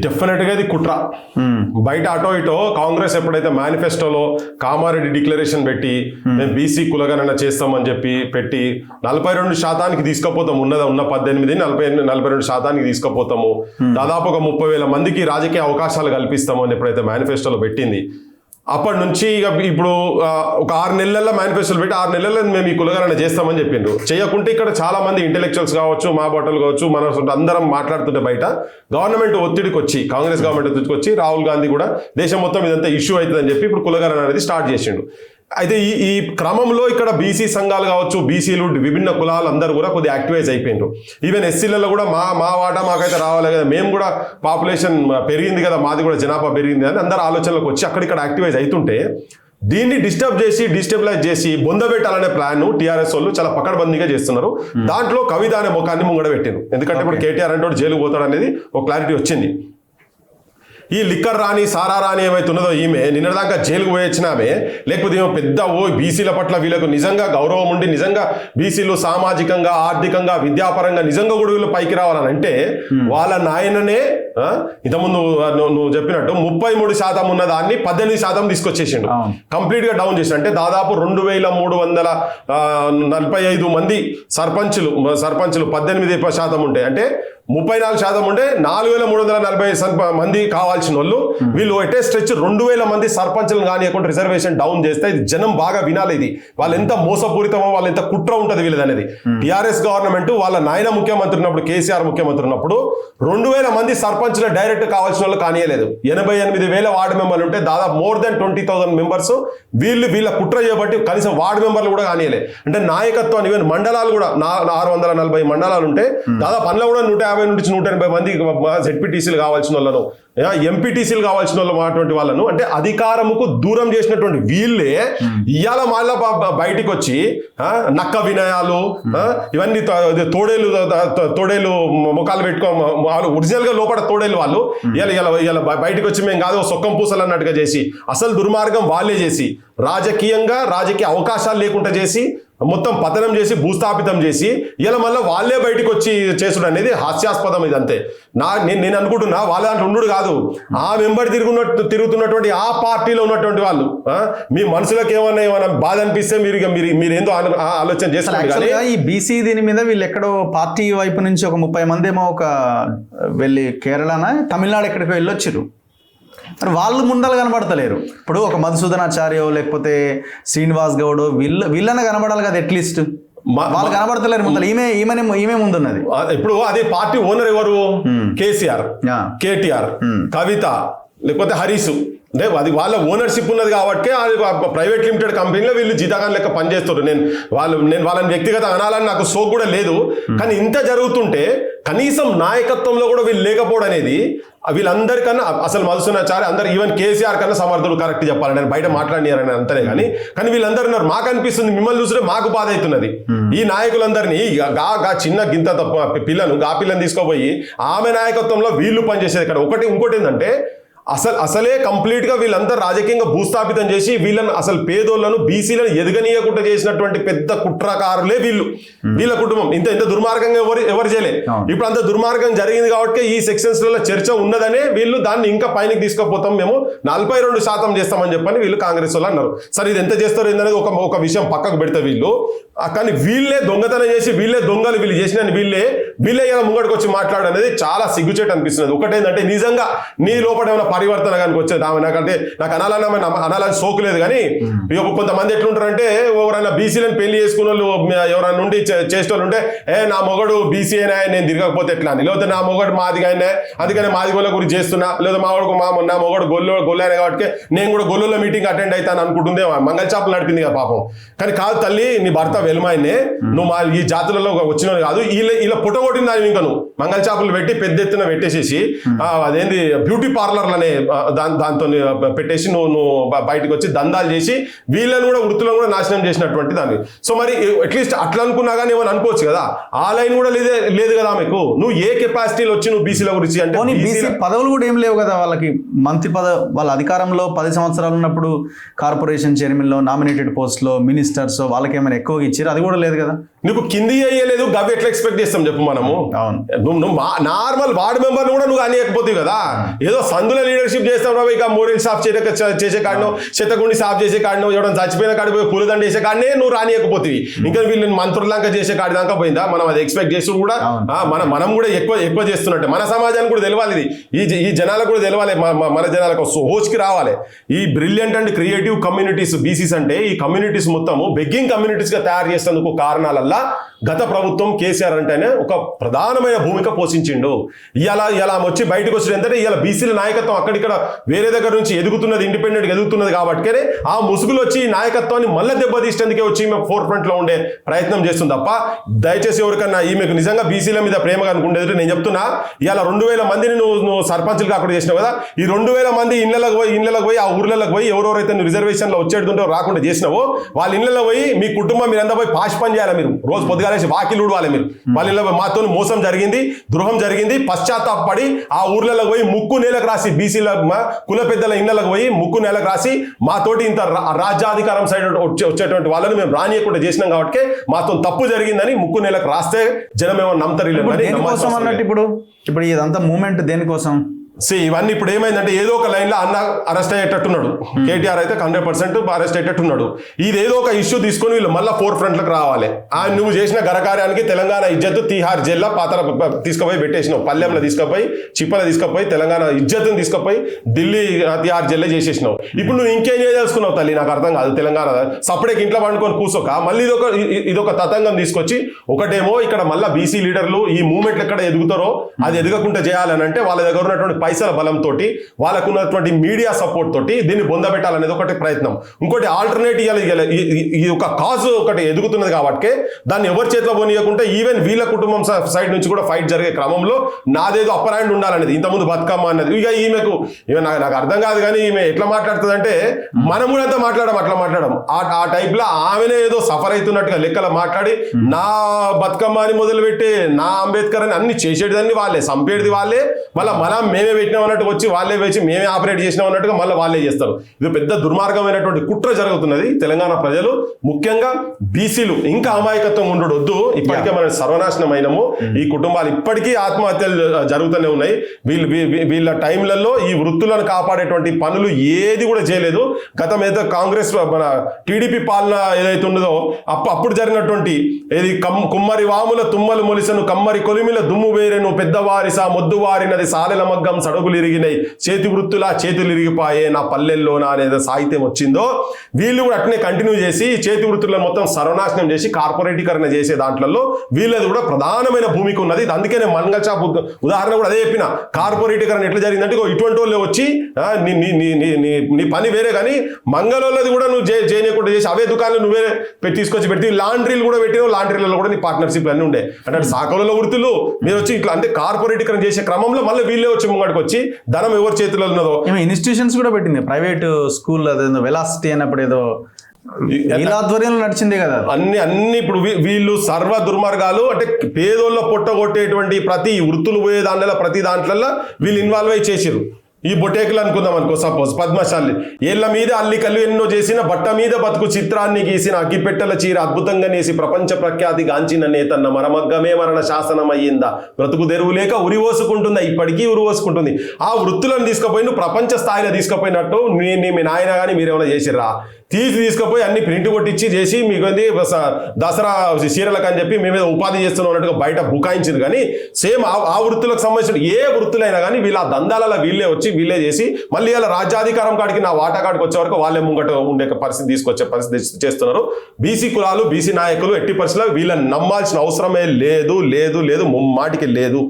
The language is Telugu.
డెఫినెట్ గా ఇది కుట్ర. బయట అటో ఇటో కాంగ్రెస్ ఎప్పుడైతే మేనిఫెస్టోలో కామారెడ్డి డిక్లరేషన్ పెట్టి మేము బీసీ కులగణన చేస్తామని చెప్పి పెట్టి 42% తీసుకుపోతాము, ఉన్న 18 42% తీసుకుపోతాము, దాదాపు ఒక 30,000 మందికి రాజకీయ అవకాశాలు కల్పిస్తాము అని ఎప్పుడైతే మేనిఫెస్టోలో పెట్టింది, అప్పటి నుంచి ఇక ఇప్పుడు ఒక 6 నెలల్లో మేనిఫెస్టోలు పెట్టి 6 నెలల్లో మేము ఈ కులగణన చేస్తామని చెప్పిండ్రు. చేయకుంటే ఇక్కడ చాలా మంది ఇంటెలెక్చువల్స్ కావచ్చు, మా బట్టలు కావచ్చు, మన అందరం మాట్లాడుతుంటే బయట గవర్నమెంట్ ఒత్తిడికి వచ్చి, కాంగ్రెస్ గవర్నమెంట్ ఒత్తిడికి వచ్చి రాహుల్ గాంధీ కూడా దేశం మొత్తం ఇదంతా ఇష్యూ అవుతుందని చెప్పి ఇప్పుడు కులగణన అనేది స్టార్ట్ చేసిండు. అయితే ఈ క్రమంలో ఇక్కడ బీసీ సంఘాలు కావచ్చు, బీసీలు విభిన్న కులాలు అందరూ కూడా కొద్దిగా యాక్టివైజ్ అయిపోయిండ్రు. ఈవెన్ ఎస్సీలలో కూడా మా వాటా మాకైతే రావాలి కదా, మేము కూడా పాపులేషన్ పెరిగింది కదా, మాది కూడా జనాభా పెరిగింది అని అందరు ఆలోచనలకు వచ్చి అక్కడిక్కడ యాక్టివైజ్ అవుతుంటే దీన్ని డిస్టెబిలైజ్ చేసి బొందబెట్టాలనే ప్లాన్ టీఆర్ఎస్ వాళ్ళు చాలా పకడ్బందీగా చేస్తున్నారు. దాంట్లో కవిత అనే ముఖాన్ని ముంగడ పెట్టారు. ఎందుకంటే ఇప్పుడు కేటీఆర్ అంటే జైలుకు పోతాడు అనేది ఒక క్లారిటీ వచ్చింది. ఈ లిక్కర్ రాని సారా రాని ఏమైతే ఉన్నదో ఈమె నిన్నదాకా జైలుకు పోయి వచ్చినామే, లేకపోతే ఏమో పెద్ద బీసీల పట్ల వీళ్ళకు నిజంగా గౌరవం ఉండి నిజంగా బీసీలు సామాజికంగా, ఆర్థికంగా, విద్యాపరంగా నిజంగా కూడా వీళ్ళు పైకి రావాలని అంటే వాళ్ళ నాయననే ఇంతకుముందు నువ్వు చెప్పినట్టు 33% ఉన్న దాన్ని 18% తీసుకొచ్చేసిండు, కంప్లీట్ గా డౌన్ చేసి. అంటే దాదాపు 2345 మంది సర్పంచులు 18% ఉంటాయి, అంటే 34% ఉంటే 4340 మంది కావాల్సిన వాళ్ళు వీళ్ళు ఎటే స్ట్రెచ్ 2000 మంది సర్పంచులను కానియకుండా రిజర్వేషన్ డౌన్ చేస్తే ఇది జనం బాగా వినాలి. ఇది వాళ్ళు ఎంత మోసపూరితమో, వాళ్ళు ఎంత కుట్ర ఉంటుంది వీళ్ళది అనేది. టీఆర్ఎస్ గవర్నమెంట్ వాళ్ళ నాయన ముఖ్యమంత్రి ఉన్నప్పుడు, కేసీఆర్ ముఖ్యమంత్రి ఉన్నప్పుడు 2000 మంది సర్పంచులు డైరెక్ట్ కావాల్సిన వాళ్ళు కానియలేదు. 88,000 వార్డు మెంబర్లు ఉంటే దాదాపు more than 20,000 మెంబర్స్ వీళ్ళ కుట్ర చేయబట్టి కనీసం వార్డు మెంబర్లు కూడా కానియలే. అంటే నాయకత్వాన్ని ఈవెన్ మండలాలు కూడా 640 మండలాలు ఉంటే దాదాపు అందులో కూడా 150 నుంచి 180 మంది జెడ్పీటీసీలు కావాల్సిన వాళ్ళను, ఎంపీటీసీలు కావాల్సిన వాళ్ళు అటువంటి వాళ్ళను అంటే అధికారముకు దూరం చేసినటువంటి వీళ్ళే ఇవాళ మళ్ళా బయటికి వచ్చి నక్క వినయాలు, ఇవన్నీ తోడేలు ముఖాలు పెట్టుకో, వాళ్ళు ఒరిజినల్ గా లోపల తోడేలు వాళ్ళు ఇలా బయటకు వచ్చి మేము కాదు సొక్కం పూసలు అన్నట్టుగా చేసి అసలు దుర్మార్గం వాళ్ళే చేసి రాజకీయ అవకాశాలు లేకుండా చేసి మొత్తం పతనం చేసి భూస్థాపితం చేసి ఇలా మళ్ళీ వాళ్ళే బయటకు వచ్చి చేసుడు అనేది హాస్యాస్పదం. ఇది అంతే. నేను అనుకుంటున్నా వాళ్ళ దాంట్లో ఉండు కాదు, ఆ మెంబర్ తిరుగుతున్నటువంటి ఆ పార్టీలో ఉన్నటువంటి వాళ్ళు మీ మనసులకు ఏమన్నా బాధ అనిపిస్తే మీరు ఏందో ఆలోచన చేస్తారు. ఈ బీసీ దీని మీద వీళ్ళు ఎక్కడో పార్టీ వైపు నుంచి ఒక 30 మంది ఏమో వెళ్ళి కేరళన తమిళనాడు ఎక్కడికి వెళ్ళొచ్చారు, వాళ్ళు ముందలు కనబడతలేరు. ఇప్పుడు ఒక మధుసూదనాచార్యో లేకపోతే శ్రీనివాస్ గౌడ్ వీళ్ళనే కనబడాలి కదా, అట్లీస్ట్ వాళ్ళు కనబడతలేరు ముందర. ఈమె ముందున్నది. ఇప్పుడు అదే పార్టీ ఓనర్ ఎవరు? కేసీఆర్, కేటీఆర్, కవిత లేకపోతే హరీష్. అంటే అది వాళ్ళ ఓనర్షిప్ ఉన్నది కాబట్టి ప్రైవేట్ లిమిటెడ్ కంపెనీలో వీళ్ళు జీతగాన్ లెక్క పనిచేస్తారు. నేను వాళ్ళని వ్యక్తిగత అనాలని నాకు సోక్ కూడా లేదు. కానీ ఇంత జరుగుతుంటే కనీసం నాయకత్వంలో కూడా వీళ్ళు లేకపోవడం అనేది వీళ్ళందరికన్నా అసలు మధుసూదనాచార్య అందరు ఈవెన్ కేసీఆర్ కన్నా సమర్థులు కరెక్ట్ చెప్పాలి. నేను బయట మాట్లాడినారని అంతనే కానీ వీళ్ళందరూ ఉన్నారు. మాకు అనిపిస్తుంది మిమ్మల్ని చూస్తే మాకు బాధ అవుతున్నది. ఈ నాయకులందరినీ చిన్న గింత పిల్లని తీసుకోపోయి ఆమె నాయకత్వంలో వీళ్ళు పనిచేసేది ఇక్కడ. ఇంకోటి ఏంటంటే అసలే కంప్లీట్ గా వీళ్ళంతా రాజకీయంగా భూస్థాపితం చేసి వీళ్ళని అసలు పేదోళ్లను బీసీలను ఎదగనీయకుండా చేసినటువంటి పెద్ద కుట్రకారులే వీళ్ళ కుటుంబం. ఇంత దుర్మార్గంగా ఎవరు చేయలే. ఇప్పుడు అంత దుర్మార్గం జరిగింది కాబట్టి ఈ సెక్షన్స్ లలో చర్చ ఉన్నదనే వీళ్ళు దాన్ని ఇంకా పైనకి తీసుకుపోతాం, మేము 42% చేస్తామని చెప్పని వీళ్ళు కాంగ్రెస్ వాళ్ళు అన్నారు. సరే ఇది ఎంత చేస్తారు ఏంటనేది ఒక విషయం పక్కకు పెడితే వీళ్ళు, కానీ వీళ్ళే దొంగతనం చేసి వీళ్ళే దొంగలు వీళ్ళు చేసిన వీళ్ళే ఇలా ముంగడికి వచ్చి మాట్లాడనేది చాలా సిగ్గుచేటు అనిపిస్తున్నది. ఒకటేంటంటే నిజంగా నీ లోపల ఏమైనా పరివర్తన కనుక వచ్చేది ఆమె నాకంటే నాకు అనాలని సోకులేదు. కానీ కొంతమంది ఎట్లుంటారంటే ఎవరైనా బీసీలను పెళ్లి చేసుకున్న వాళ్ళు ఎవరైనా నుండి చేసే వాళ్ళు ఉంటే నా మొగడు బీసీ అయినా నేను తిరగకపోతే ఎట్లా అని, లేకపోతే నా మొగడు మాదిగా అయినా అందుకని మాదిగోళ్ళ గురించి చేస్తున్నా, లేదా నా మొగడు గొల్లైనా కాబట్టి నేను కూడా గొల్లుల మీటింగ్ అటెండ్ అవుతాను అనుకుంటుందే. మంగళ చాపలు నడిపింది కదా పాపం. కానీ కాదు తల్లి, నీ భర్త వెలుమాయనే, నువ్వు మా ఈ జాతులలో వచ్చిన కాదు, వీళ్ళ పుట్టగొట్టింది దాని ఇంకా నువ్వు మంగళ చాపలు పెట్టి పెద్ద ఎత్తున పెట్టేసేసి అదేంది బ్యూటీ పార్లర్లు అనే దాంతో పెట్టేసి నువ్వు బయటకు వచ్చి దందాలు చేసి వీళ్ళని కూడా వృత్తులను కూడా నాశనం చేసినటువంటి దాన్ని. సో మరి అట్లీస్ట్ అట్లా అనుకున్నా కానీ ఏమని అనుకోవచ్చు కదా, ఆ లైన్ కూడా లేదు కదా మీకు. నువ్వు ఏ కెపాసిటీలో వచ్చి నువ్వు బీసీల గురించి అంటే బీసీ పదవులు కూడా ఏం లేవు కదా వాళ్ళకి. మంత్రి వాళ్ళ అధికారంలో 10 సంవత్సరాలు ఉన్నప్పుడు కార్పొరేషన్ చైర్మన్ లో నామినేటెడ్ పోస్ట్ లో మినిస్టర్స్ వాళ్ళకి ఏమైనా ఎక్కువగా ఇచ్చారు, అది కూడా లేదు కదా. నీకు కింది అయ్యలేదు గవి ఎట్లా ఎక్స్పెక్ట్ చేస్తాం చెప్పు మనము. నువ్వు నార్మల్ వార్డు మెంబర్ కూడా నువ్వు అనేకపోతావు కదా. ఏదో సందుల లీడర్షిప్ చేస్తాం రా, ఇక మోరీలు సాఫ్ చేసే కాడనో చెత్తగుండి సాఫ్ చేసే కాడనో ఎవరైనా చచ్చిపోయిన కాడికి పోయి పూలదండ చేసే కాడనే నువ్వు రానియకపోతుంది. ఇంకా వీళ్ళని మంత్రులంక చేసే కాడి దాకా పోయిందా, మనం అది ఎక్స్పెక్ట్ చేస్తూ కూడా మనం కూడా ఎక్కువ చేస్తున్నట్టే. మన సమాజానికి కూడా తెలవాలి ఇది, ఈ జనాలకు కూడా తెలవాలి, మన జనాలకు హోచ్కి రావాలి. ఈ brilliant and creative communities BCs అంటే ఈ కమ్యూనిటీస్ మొత్తము బెగ్గింగ్ కమ్యూనిటీస్ గా తయారు చేసేందుకు కారణాలల్లా గత ప్రభుత్వం కేసీఆర్ అంటేనే ఒక ప్రధానమైన భూమిక పోషించిండు. ఇలా వచ్చి బయటకు వచ్చిన ఏంటంటే ఇవాళ బీసీల నాయకత్వం అక్కడిక్కడ వేరే దగ్గర నుంచి ఎదుగుతున్నది, ఇండిపెండెంట్ ఎదుగుతున్నది కాబట్టి ఆ ముసుగులు వచ్చి ఈ నాయకత్వాన్ని మళ్ళీ దెబ్బతీసేందుకే వచ్చి ఈమె ఫోర్ ఫ్రంట్ లో ఉండే ప్రయత్నం చేస్తుంది తప్ప దయచేసి ఎవరికన్నా ఈమెకు నిజంగా బీసీల మీద ప్రేమగా అనుకుండేది నేను చెప్తున్నా. ఇవాళ 2000 మందిని నువ్వు సర్పంచులు కాకుండా చేసినావు కదా, ఈ 2000 మంది ఇళ్లకు పోయి ఆ ఊర్లకు పోయి ఎవరెవరైతే నువ్వు రిజర్వేషన్ లో వచ్చేటుంటో రాకుండా చేసినావో వాళ్ళ ఇళ్లలో పోయి మీ కుటుంబం మీరంతా పోయి పాష్ పని చేయాలి. మీరు రోజు పొద్దుగాలేసి వాకిలు ఊడవాలి. మీరు వాళ్ళ ఇళ్ళ మాతో మోసం జరిగింది, ద్రోహం జరిగింది, పశ్చాత్తాపడి ఆ ఊర్లలో పోయి ముక్కు నేలకు రాసి బీసీల కుల పెద్దల ఇళ్లకు పోయి ముక్కు నేలకు రాసి మాతోటి ఇంత రాజ్యాధికారం సైడ్ వచ్చేటువంటి వాళ్ళని మేము రానియకుండా చేసినాం కాబట్టి మాతో తప్పు జరిగిందని ముక్కు నేలకు రాస్తే జనం ఏమో నమ్ముతారు. ఇప్పుడు ఇదంతా మూమెంట్ దేనికోసం? ఇవన్నీ ఇప్పుడు ఏమైందంటే ఏదో ఒక లైన్ లో అన్న అరెస్ట్ అయ్యేటట్టున్నాడు. కేటీఆర్ అయితే 100% అరెస్ట్ అయ్యేటట్టున్నాడు. ఇది ఏదో ఒక ఇష్యూ తీసుకొని వీళ్ళు మళ్ళీ ఫోర్ ఫ్రంట్ లకు రావాలి. నువ్వు చేసిన ఘనకార్యానికి తెలంగాణ ఇజ్జత్ తీహార్ జైల్లో పాతర తీసుకుపోయి పెట్టేసినావు, పల్లెంలో తీసుకుపోయి చిప్పల తీసుకుపోయి తెలంగాణ ఇజ్జత్తుని తీసుకుపోయి ఢిల్లీ తీహార్ జైల్లో చేసేసినావు. ఇప్పుడు నువ్వు ఇంకేం చేయదలుచుకున్నావు తల్లి, నాకు అర్థం కాదు. తెలంగాణ సపరేట్ ఇంట్లో పండుకొని కూర్చోక మళ్ళీ ఇదొక తతంగం తీసుకొచ్చి ఒకటేమో ఇక్కడ మళ్ళీ బీసీ లీడర్లు ఈ మూవ్మెంట్లు ఎక్కడ ఎదుగుతారో అది ఎదగకుండా చేయాలని అంటే వాళ్ళ దగ్గర ఉన్నటువంటి పైసల బలంతో వాళ్ళకు ఉన్నటువంటి మీడియా సపోర్ట్ తోటి దీన్ని బొందబెట్టాలనేది ఒకటి ప్రయత్నం. ఇంకోటి ఆల్టర్నేటివ్ ఈ ఒక కాజ్ ఒకటి ఎదుగుతున్నది కాబట్టి దాన్ని ఎవరి చేతిలో పోనీయకుండా ఈవెన్ వీళ్ళ కుటుంబం సైడ్ నుంచి కూడా ఫైట్ జరిగే క్రమంలో నాదేదో అప్పర్ హ్యాండ్ ఉండాలనేది. ఇంతకుముందు బతుకమ్మ అన్నది ఇక ఈమెకు నాకు అర్థం కాదు కానీ ఈమె ఎట్లా మాట్లాడుతుంది అంటే మనం కూడా అంతా అట్లా మాట్లాడడం ఆ టైప్ లో ఆమెనే ఏదో సఫర్ అవుతున్నట్టుగా లెక్కల మాట్లాడి నా బతుకమ్మ అని మొదలుపెట్టి నా అంబేద్కర్ అని అన్ని చేసేటిదన్నీ వాళ్ళే, చంపేది వాళ్ళే, మళ్ళీ మేమే పెట్టినాం అన్నట్టు వచ్చి వాళ్ళే వేసి మేమే ఆపరేట్ చేసినాం అన్నట్టుగా మళ్ళీ వాళ్ళే చేస్తారు. ఇది పెద్ద దుర్మార్గమైనటువంటి కుట్ర జరుగుతున్నది. తెలంగాణ ప్రజలు ముఖ్యంగా బీసీలు ఇంకా అమాయకత్వం ఉండొద్దు. ఇప్పటికే మనం సర్వనాశనం అయినము. ఈ కుటుంబాలు ఇప్పటికీ ఆత్మహత్యలు జరుగుతూనే ఉన్నాయి. వీళ్ళ టైంలలో ఈ వృత్తులను కాపాడేటువంటి పనులు ఏది కూడా చేయలేదు. గతం ఏదో కాంగ్రెస్ మన టీడీపీ పాలన ఏదైతే ఉన్నదో అప్పుడు జరిగినటువంటి ఏది కుమ్మరి వాముల తుమ్మలు మొలిసను కమ్మరి కొలిమిల దుమ్ము వేరెను పెద్దవారిసా మొద్దు వారినది సాలెల మగ్గం సడుగులు ఇరిగినాయి చేతి వృత్తులా చేతులు ఇరిగిపోయే నా పల్లెల్లోనా అనేది సాహిత్యం వచ్చిందో వీళ్ళు కూడా అట్నే కంటిన్యూ చేసి చేతి వృత్తులను మొత్తం సర్వనాశనం చేసి కార్పొరేటీకరణ చేసే దాంట్లో వీళ్ళది కూడా ప్రధానమైన భూమిక ఉన్నది. అందుకే నేను మంగళ షాప్ ఉదాహరణ కూడా అదే చెప్పిన. కార్పొరేటీకరణ ఎట్లా జరిగిందంటే ఇటువంటి వాళ్ళు వచ్చి నీ పని వేరే కానీ మంగళోళ్ళది కూడా నువ్వు చేయకుండా చేసి అవే దుకాణాలు నువ్వే తీసుకొచ్చి పెట్టి లాండ్రీలు కూడా పెట్టిన లాండ్రీలలో కూడా నీ పార్ట్నర్షిప్ అన్నీ ఉండే అంటే సాకలలో వృత్తులు మీరు వచ్చి ఇట్లా అంటే కార్పొరేటీకరణ చేసే క్రమంలో మళ్ళీ వీళ్ళే వచ్చి ముంగడికి వచ్చి ధనం ఎవరి చేతిలో ఉన్నదో ఇన్స్టిట్యూషన్స్ కూడా పెట్టింది. ప్రైవేట్ స్కూల్ అదేదో వెలాసిటీ అన్నప్పుడు ఏదో ఆధ్వర్యంలో నడిచిందే కదా. అన్ని ఇప్పుడు వీళ్ళు సర్వ దుర్మార్గాలు అంటే పేదోళ్ళ పొట్టగొట్టేటువంటి ప్రతి వృత్తులు పోయే దాంట్లో ప్రతి దాంట్లో వీళ్ళు ఇన్వాల్వ్ అయి చేసిరు. ఈ బొటేకులు అనుకుందాం అనుకో, సపోజ్ పద్మశాలి ఏళ్ల మీద అల్లికల్లు ఎన్నో చేసిన బట్ట మీద బతుకు చిత్రాన్ని గీసిన అగ్గిపెట్టెల చీర అద్భుతంగా నేసి ప్రపంచ ప్రఖ్యాతి గాంచిన నేతన్న మరమగ్గమే మరణ శాసనం అయ్యిందా బ్రతుకు తెరువు లేక ఉరివోసుకుంటుందా ఇప్పటికీ ఉరివోసుకుంటుంది. ఆ వృత్తులను తీసుకుపోయి నువ్వు ప్రపంచ స్థాయిలో తీసుకుపోయినట్టు మీ నాయన కానీ మీరేమైనా చేసిర్రా? తీసుకుపోయి అన్ని ప్రింట్ కొట్టించి చేసి మీకు దసరా చీరలకు అని చెప్పి మేమేదో ఉపాధి చేస్తున్నాం అన్నట్టుగా బయట బుకాయించింది. కానీ సేమ్ ఆ వృత్తులకు సంబంధించిన ఏ వృత్తులైనా కానీ వీళ్ళ దందాలలో వీళ్ళే వచ్చి వీళ్ళే చేసి మళ్ళీ ఇలా రాజ్యాధికారం కాడికి నా వాటా కాడికి వచ్చే వరకు వాళ్ళే ముంగట ఉండే పరిస్థితి తీసుకొచ్చే పరిస్థితి చేస్తున్నారు. బీసీ కులాలు బీసీ నాయకులు ఎట్టి పరిస్థితుల్లో వీళ్ళని నమ్మాల్సిన అవసరమే లేదు ముమ్మాటికి లేదు.